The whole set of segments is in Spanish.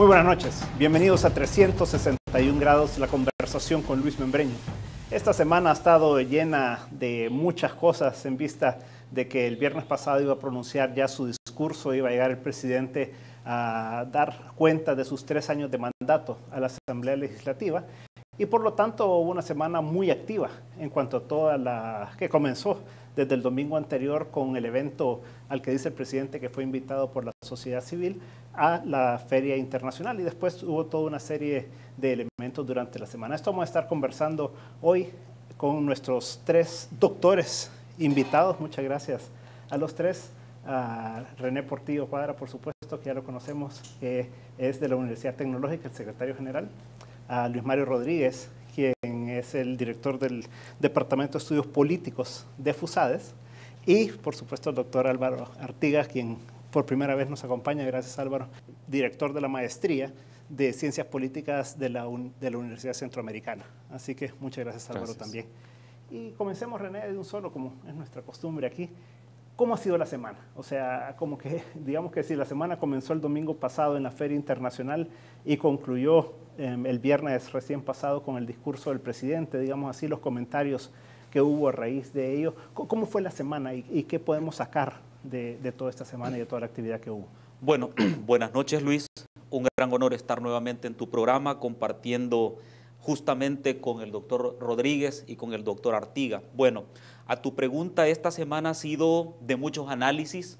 Muy buenas noches, bienvenidos a 361 grados, la conversación con Luis Membreño. Esta semana ha estado llena de muchas cosas en vista de que el viernes pasado iba a pronunciar ya su discurso, iba a llegar el presidente a dar cuenta de sus 3 años de mandato a la Asamblea Legislativa y por lo tanto hubo una semana muy activa en cuanto a toda la que comenzó desde el domingo anterior con el evento al que dice el presidente que fue invitado por la sociedad civil a la Feria Internacional y después hubo toda una serie de elementos durante la semana. Esto vamos a estar conversando hoy con nuestros 3 doctores invitados. Muchas gracias a los 3. A René Portillo Cuadra, por supuesto, que ya lo conocemos, que es de la Universidad Tecnológica, el secretario general. A Luis Mario Rodríguez, quien es el director del Departamento de Estudios Políticos de FUSADES. Y, por supuesto, el doctor Álvaro Artigas, quien por primera vez nos acompaña, gracias Álvaro, director de la Maestría de Ciencias Políticas de la Universidad Centroamericana. Así que muchas gracias Álvaro también. Y comencemos, René, de un solo, como es nuestra costumbre aquí. ¿Cómo ha sido la semana? O sea, como que, digamos que si la semana comenzó el domingo pasado en la Feria Internacional y concluyó el viernes recién pasado con el discurso del presidente, digamos así, los comentarios que hubo a raíz de ello. ¿Cómo fue la semana y qué podemos sacar de toda esta semana y de toda la actividad que hubo? Bueno, buenas noches, Luis. Un gran honor estar nuevamente en tu programa compartiendo justamente con el doctor Rodríguez y con el doctor Artigas. Bueno, a tu pregunta, esta semana ha sido de muchos análisis,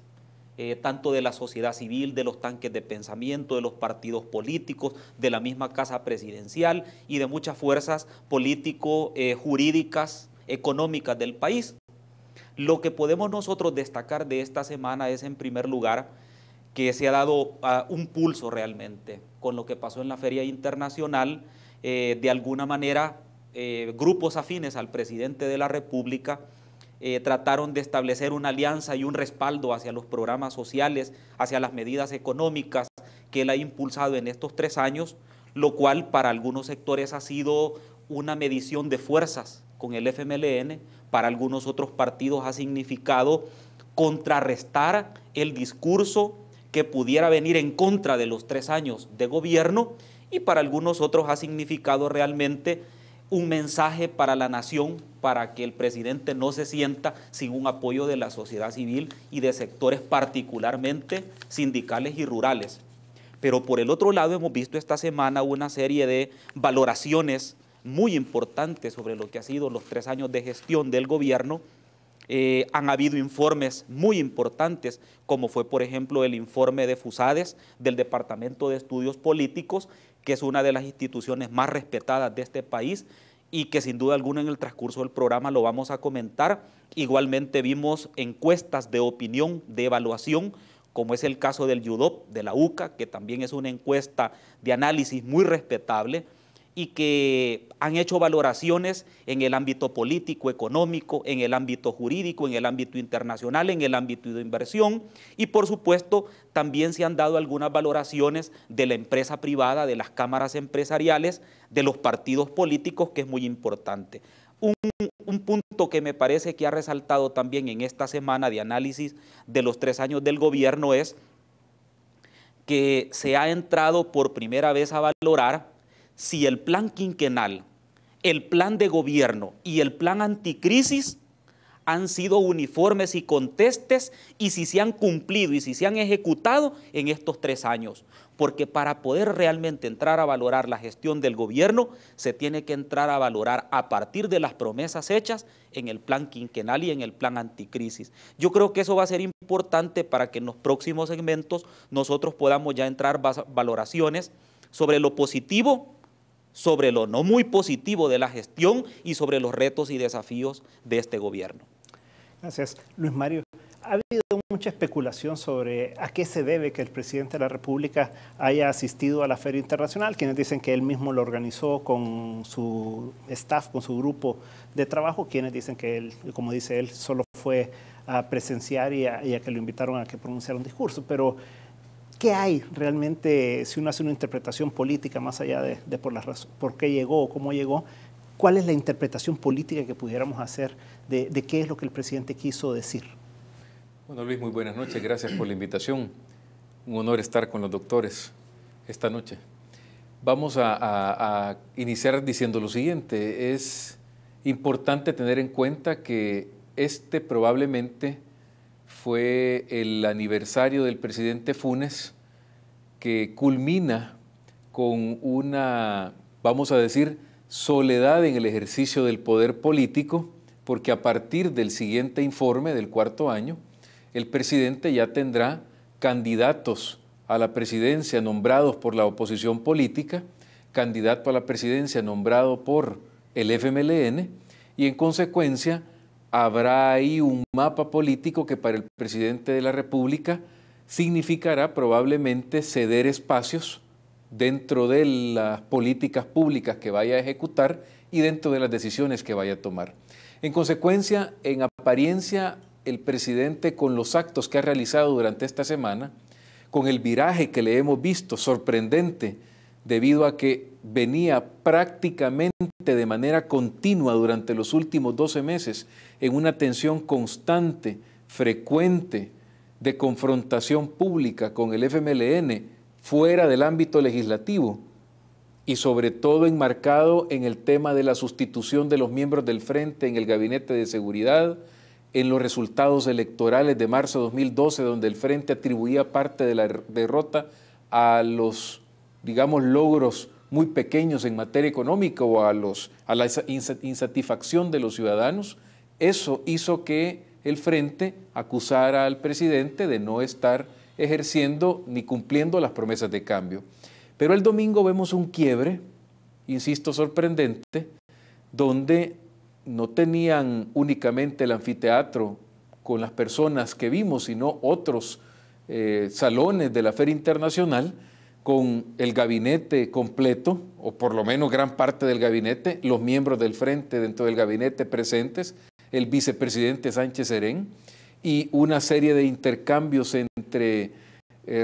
tanto de la sociedad civil, de los tanques de pensamiento, de los partidos políticos, de la misma Casa Presidencial y de muchas fuerzas político, jurídicas, económicas del país. Lo que podemos nosotros destacar de esta semana es, en primer lugar, que se ha dado un pulso realmente con lo que pasó en la Feria Internacional. De alguna manera, grupos afines al presidente de la República trataron de establecer una alianza y un respaldo hacia los programas sociales, hacia las medidas económicas que él ha impulsado en estos 3 años, lo cual para algunos sectores ha sido una medición de fuerzas con el FMLN, para algunos otros partidos ha significado contrarrestar el discurso que pudiera venir en contra de los 3 años de gobierno, y para algunos otros ha significado realmente un mensaje para la nación, para que el presidente no se sienta sin un apoyo de la sociedad civil y de sectores particularmente sindicales y rurales. Pero por el otro lado hemos visto esta semana una serie de valoraciones muy importantes sobre lo que ha sido los 3 años de gestión del gobierno. Han habido informes muy importantes, como fue por ejemplo el informe de FUSADES del Departamento de Estudios Políticos, que es una de las instituciones más respetadas de este país y que sin duda alguna en el transcurso del programa lo vamos a comentar. Igualmente vimos encuestas de opinión, de evaluación, como es el caso del YUDOP, de la UCA, que también es una encuesta de análisis muy respetable, y que han hecho valoraciones en el ámbito político, económico, en el ámbito jurídico, en el ámbito internacional, en el ámbito de inversión, y por supuesto también se han dado algunas valoraciones de la empresa privada, de las cámaras empresariales, de los partidos políticos, que es muy importante. Un punto que me parece que ha resaltado también en esta semana de análisis de los 3 años del gobierno es que se ha entrado por primera vez a valorar si el plan quinquenal, el plan de gobierno y el plan anticrisis han sido uniformes y contestes, y si se han cumplido y si se han ejecutado en estos 3 años. Porque para poder realmente entrar a valorar la gestión del gobierno, se tiene que entrar a valorar a partir de las promesas hechas en el plan quinquenal y en el plan anticrisis. Yo creo que eso va a ser importante para que en los próximos segmentos nosotros podamos ya entrar valoraciones sobre lo positivo, sobre lo no muy positivo de la gestión y sobre los retos y desafíos de este gobierno. Gracias. Luis Mario, ha habido mucha especulación sobre a qué se debe que el presidente de la República haya asistido a la Feria Internacional, quienes dicen que él mismo lo organizó con su staff, con su grupo de trabajo, quienes dicen que él, como dice él, solo fue a presenciar y a que lo invitaron a que pronunciara un discurso. Pero ¿qué hay realmente, si uno hace una interpretación política más allá de por qué llegó o cómo llegó? ¿Cuál es la interpretación política que pudiéramos hacer de qué es lo que el presidente quiso decir? Bueno, Luis, muy buenas noches. Gracias por la invitación. Un honor estar con los doctores esta noche. Vamos a iniciar diciendo lo siguiente. Es importante tener en cuenta que este probablemente fue el aniversario del presidente Funes, que culmina con una, vamos a decir, soledad en el ejercicio del poder político, porque a partir del siguiente informe del cuarto año, el presidente ya tendrá candidatos a la presidencia nombrados por la oposición política, candidato a la presidencia nombrado por el FMLN, y en consecuencia habrá ahí un mapa político que para el presidente de la República significará probablemente ceder espacios dentro de las políticas públicas que vaya a ejecutar y dentro de las decisiones que vaya a tomar. En consecuencia, en apariencia, el presidente, con los actos que ha realizado durante esta semana, con el viraje que le hemos visto sorprendente debido a que venía prácticamente de manera continua durante los últimos 12 meses en una tensión constante, frecuente, de confrontación pública con el FMLN fuera del ámbito legislativo y sobre todo enmarcado en el tema de la sustitución de los miembros del Frente en el Gabinete de Seguridad, en los resultados electorales de marzo de 2012, donde el Frente atribuía parte de la derrota a los, digamos, logros muy pequeños en materia económica o a la insatisfacción de los ciudadanos. Eso hizo que el Frente acusara al presidente de no estar ejerciendo ni cumpliendo las promesas de cambio. Pero el domingo vemos un quiebre, insisto, sorprendente, donde no tenían únicamente el anfiteatro con las personas que vimos, sino otros salones de la Feria Internacional con el gabinete completo, o por lo menos gran parte del gabinete, los miembros del Frente dentro del gabinete presentes, el vicepresidente Sánchez Serén, y una serie de intercambios entre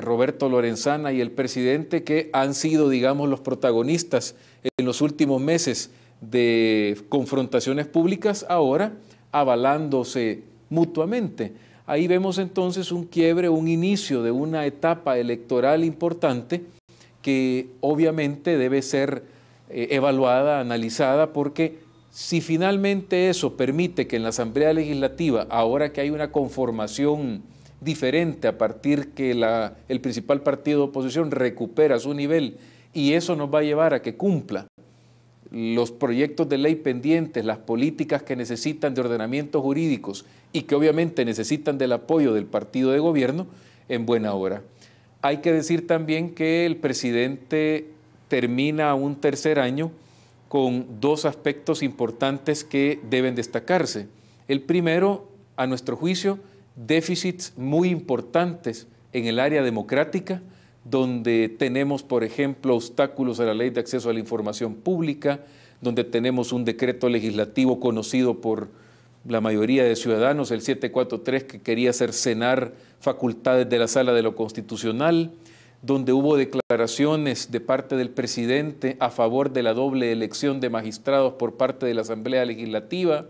Roberto Lorenzana y el presidente que han sido, digamos, los protagonistas en los últimos meses de confrontaciones públicas, ahora avalándose mutuamente. Ahí vemos entonces un quiebre, un inicio de una etapa electoral importante que obviamente debe ser evaluada, analizada, porque si finalmente eso permite que en la Asamblea Legislativa, ahora que hay una conformación diferente a partir que el principal partido de oposición recupera su nivel, y eso nos va a llevar a que cumpla los proyectos de ley pendientes, las políticas que necesitan de ordenamientos jurídicos y que obviamente necesitan del apoyo del partido de gobierno, en buena hora. Hay que decir también que el presidente termina un tercer año con dos aspectos importantes que deben destacarse. El primero, a nuestro juicio, déficits muy importantes en el área democrática, donde tenemos, por ejemplo, obstáculos a la Ley de Acceso a la Información Pública, donde tenemos un decreto legislativo conocido por la mayoría de ciudadanos, el 743, que quería cercenar facultades de la Sala de lo Constitucional, donde hubo declaraciones de parte del presidente a favor de la doble elección de magistrados por parte de la Asamblea Legislativa,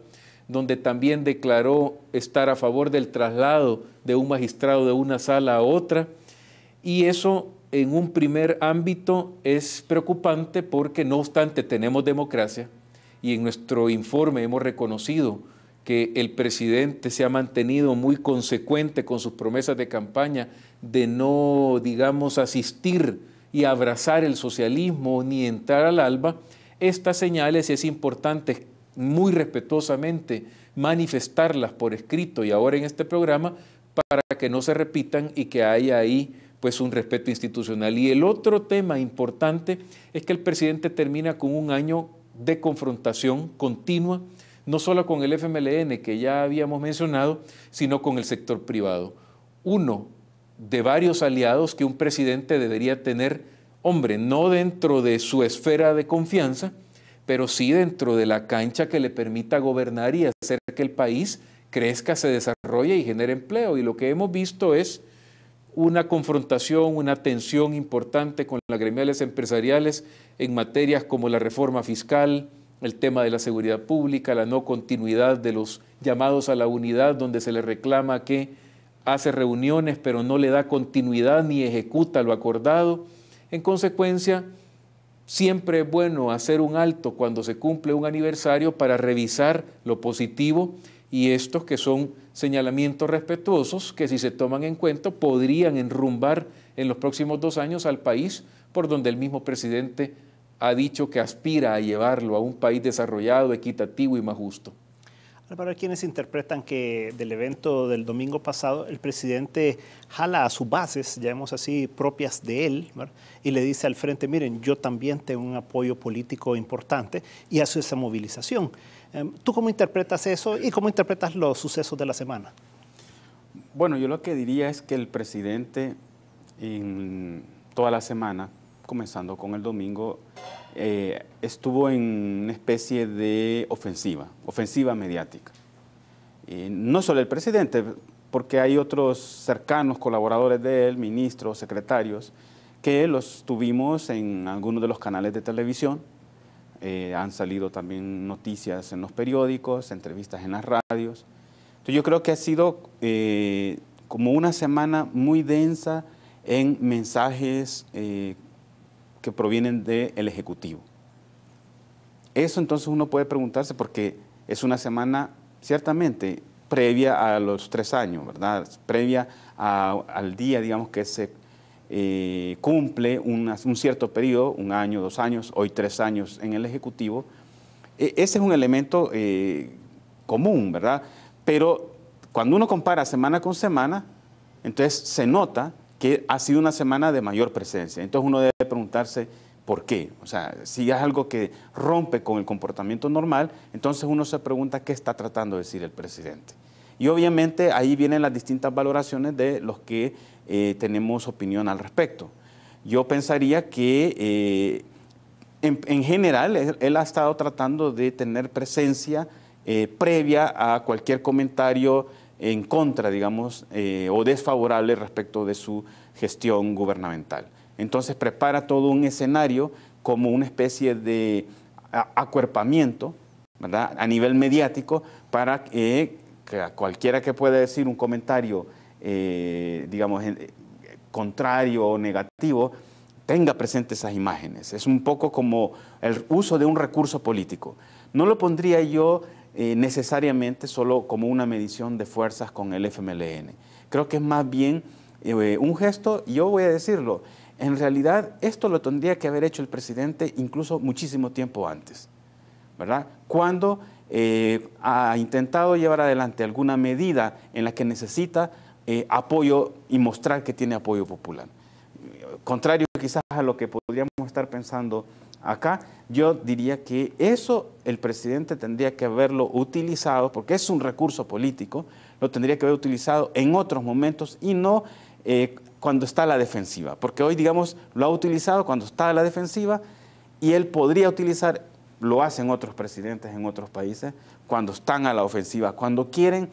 donde también declaró estar a favor del traslado de un magistrado de una sala a otra, y eso en un primer ámbito es preocupante porque no obstante tenemos democracia y en nuestro informe hemos reconocido que el presidente se ha mantenido muy consecuente con sus promesas de campaña de no, digamos, asistir y abrazar el socialismo ni entrar al ALBA. Estas señales es importante muy respetuosamente manifestarlas por escrito y ahora en este programa para que no se repitan y que haya ahí pues un respeto institucional. Y el otro tema importante es que el presidente termina con un año de confrontación continua, no solo con el FMLN que ya habíamos mencionado, sino con el sector privado. Uno de varios aliados que un presidente debería tener, hombre, no dentro de su esfera de confianza, pero sí dentro de la cancha que le permita gobernar y hacer que el país crezca, se desarrolle y genere empleo. Y lo que hemos visto es una confrontación, una tensión importante con las gremiales empresariales en materias como la reforma fiscal, el tema de la seguridad pública, la no continuidad de los llamados a la unidad, donde se le reclama que hace reuniones pero no le da continuidad ni ejecuta lo acordado, En consecuencia, siempre es bueno hacer un alto cuando se cumple un aniversario para revisar lo positivo y estos que son señalamientos respetuosos que, si se toman en cuenta, podrían enrumbar en los próximos 2 años al país por donde el mismo presidente ha dicho que aspira a llevarlo a un país desarrollado, equitativo y más justo. Para quienes interpretan que del evento del domingo pasado el presidente jala a sus bases, llamemos así, propias de él, ¿verdad? Y le dice al frente, miren, yo también tengo un apoyo político importante, y hace esa movilización. ¿Tú cómo interpretas eso y cómo interpretas los sucesos de la semana? Bueno, yo lo que diría es que el presidente en toda la semana, comenzando con el domingo, estuvo en una especie de ofensiva mediática. No solo el presidente, porque hay otros cercanos colaboradores de él, ministros, secretarios, que los tuvimos en algunos de los canales de televisión. Han salido también noticias en los periódicos, entrevistas en las radios. Entonces yo creo que ha sido como una semana muy densa en mensajes que provienen del Ejecutivo. Eso entonces uno puede preguntarse, porque es una semana ciertamente previa a los 3 años, ¿verdad? Previa al día, digamos, que se cumple un cierto periodo, 1 año, 2 años, hoy 3 años en el Ejecutivo. Ese es un elemento común, ¿verdad? Pero cuando uno compara semana con semana, entonces se nota que ha sido una semana de mayor presencia. Entonces uno debe preguntarse por qué. O sea, si es algo que rompe con el comportamiento normal, entonces uno se pregunta qué está tratando de decir el presidente. Y obviamente ahí vienen las distintas valoraciones de los que tenemos opinión al respecto. Yo pensaría que en general él ha estado tratando de tener presencia previa a cualquier comentario en contra, digamos, o desfavorable respecto de su gestión gubernamental. Entonces prepara todo un escenario como una especie de acuerpamiento, ¿verdad?, a nivel mediático, para que a cualquiera que pueda decir un comentario, digamos, contrario o negativo, tenga presente esas imágenes. Es un poco como el uso de un recurso político. No lo pondría yo necesariamente solo como una medición de fuerzas con el FMLN. Creo que es más bien un gesto, y yo voy a decirlo, en realidad esto lo tendría que haber hecho el presidente incluso muchísimo tiempo antes, ¿verdad? Cuando ha intentado llevar adelante alguna medida en la que necesita apoyo y mostrar que tiene apoyo popular. Contrario quizás a lo que podríamos estar pensando acá, yo diría que eso el presidente tendría que haberlo utilizado, porque es un recurso político, lo tendría que haber utilizado en otros momentos y no cuando está a la defensiva, porque hoy, digamos, lo ha utilizado cuando está a la defensiva, y él podría utilizar, lo hacen otros presidentes en otros países, cuando están a la ofensiva, cuando quieren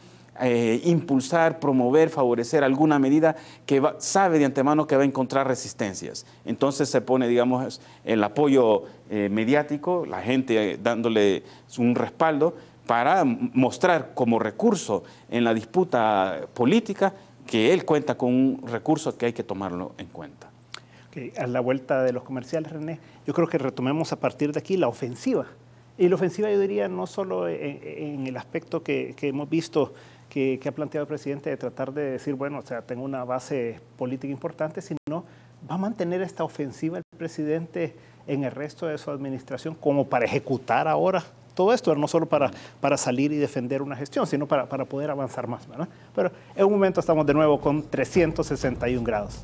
impulsar, promover, favorecer alguna medida que sabe de antemano que va a encontrar resistencias. Entonces se pone, digamos, el apoyo mediático, la gente dándole un respaldo para mostrar como recurso en la disputa política que él cuenta con un recurso que hay que tomarlo en cuenta. Okay. A la vuelta de los comerciales, René, yo creo que retomemos a partir de aquí la ofensiva. Y la ofensiva, yo diría, no solo en el aspecto que hemos visto que ha planteado el presidente de tratar de decir, bueno, o sea, tengo una base política importante, sino va a mantener esta ofensiva el presidente en el resto de su administración como para ejecutar ahora todo esto, no solo para salir y defender una gestión, sino para poder avanzar más, ¿verdad? Pero en un momento estamos de nuevo con 361 grados.